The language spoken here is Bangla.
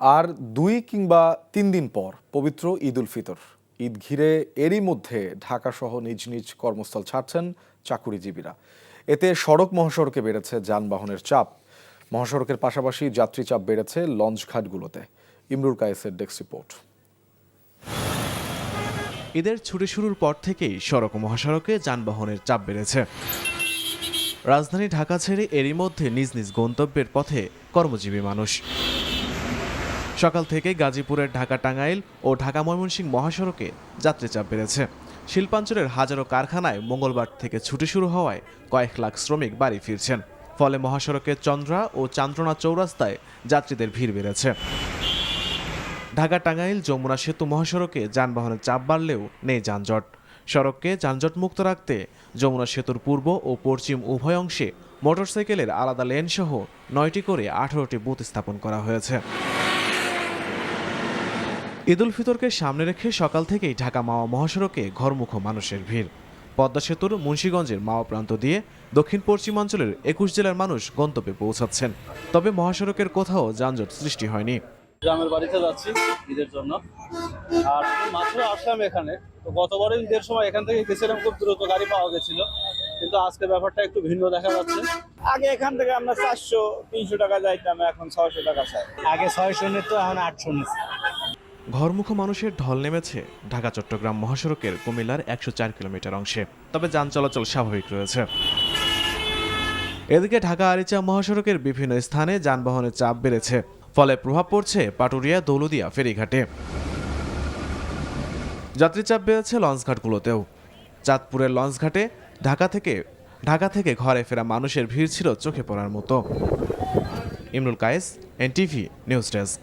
আর 2 কিংবা 3 দিন পর পবিত্র ঈদ উল ফিতর। ঈদ ঘিরে এরই মধ্যে ঢাকাসহ নিজ নিজ কর্মস্থল ছাড়ছেন চাকুরিজীবীরা। এতে সড়ক মহাসড়কে বেড়েছে যানবাহনের চাপ। মহাসড়কের পাশাপাশি যাত্রী চাপ বেড়েছে লঞ্চঘাটগুলোতে। ইমরুল কায়েসের ডেস্ক রিপোর্ট। ঈদের ছুটি শুরুর পর থেকেই সড়ক ও মহাসড়কে যানবাহনের চাপ বেড়েছে। রাজধানী ঢাকা ছেড়ে এরই মধ্যে নিজ নিজ গন্তব্যের পথে কর্মজীবী মানুষ। সকাল থেকে গাজীপুরের ঢাকা টাঙ্গাইল ও ঢাকা ময়মনসিংহ মহাসড়কে যাত্রী চাপ বেড়েছে। শিল্পাঞ্চলের হাজারো কারখানায় মঙ্গলবার থেকে ছুটি শুরু হওয়ায় কয়েক লাখ শ্রমিক বাড়ি ফিরছেন। ফলে মহাসড়কের চন্দ্রা ও চান্দ্রনা চৌরাস্তায় যাত্রীদের ভিড় বেড়েছে। ঢাকা টাঙ্গাইল যমুনা সেতু মহাসড়কে যানবাহনের চাপ বাড়লেও নেই যানজট। সড়ককে যানজটমুক্ত রাখতে যমুনা সেতুর পূর্ব ও পশ্চিম উভয় অংশে মোটরসাইকেলের আলাদা লেন সহ 9টি করে 18টি বুথ স্থাপন করা হয়েছে। ঈদ উল ফিতরকে সামনে রেখে সকাল থেকেই ঢাকা মাওয়া মহাসড়কে ঘরমুখো মানুষের ভিড়। পদ্মা সেতুর মুন্সিগঞ্জের মাওয়া প্রান্ত দিয়ে দক্ষিণ পশ্চিমাঞ্চলের 21 জেলার মানুষ গন্তব্যে পৌঁছাচ্ছেন। তবে মহাসড়কের কোথাও যানজট সৃষ্টি হয়নি। গ্রামের বাড়িতে যাচ্ছি ঈদের জন্য, আর মাত্র আসলাম এখানে। তো গতবারে ঈদের সময় এখান থেকে গেছিলাম, খুব দ্রুত গাড়ি পাওয়া গেছিল, কিন্তু আজকে ব্যাপারটা একটু ভিন্ন দেখা যাচ্ছে। আগে এখান থেকে আমরা 400-300 টাকা যাইতাম, এখন 600 টাকা চাই। আগে 600 নিত, এখন 800 নিচ্ছে। ঘরমুখো মানুষের ঢল নেমেছে ঢাকা চট্টগ্রাম মহাসড়কের কুমিল্লার 104 কিলোমিটার অংশে। তবে যান চলাচল স্বাভাবিক রয়েছে। এদিকে ঢাকা আরিচা মহাসড়কের বিভিন্ন স্থানে যানবাহনের চাপ বেড়েছে। ফলে প্রভাব পড়ছে পাটুরিয়া দৌলদিয়া ফেরিঘাটে। যাত্রী চাপ বেড়েছে লঞ্চঘাটগুলোতেও। চাঁদপুরের লঞ্চঘাটে ঢাকা থেকে ঘরে ফেরা মানুষের ভিড় ছিল চোখে পড়ার মতো। Imrul Kayes, NTV news desk.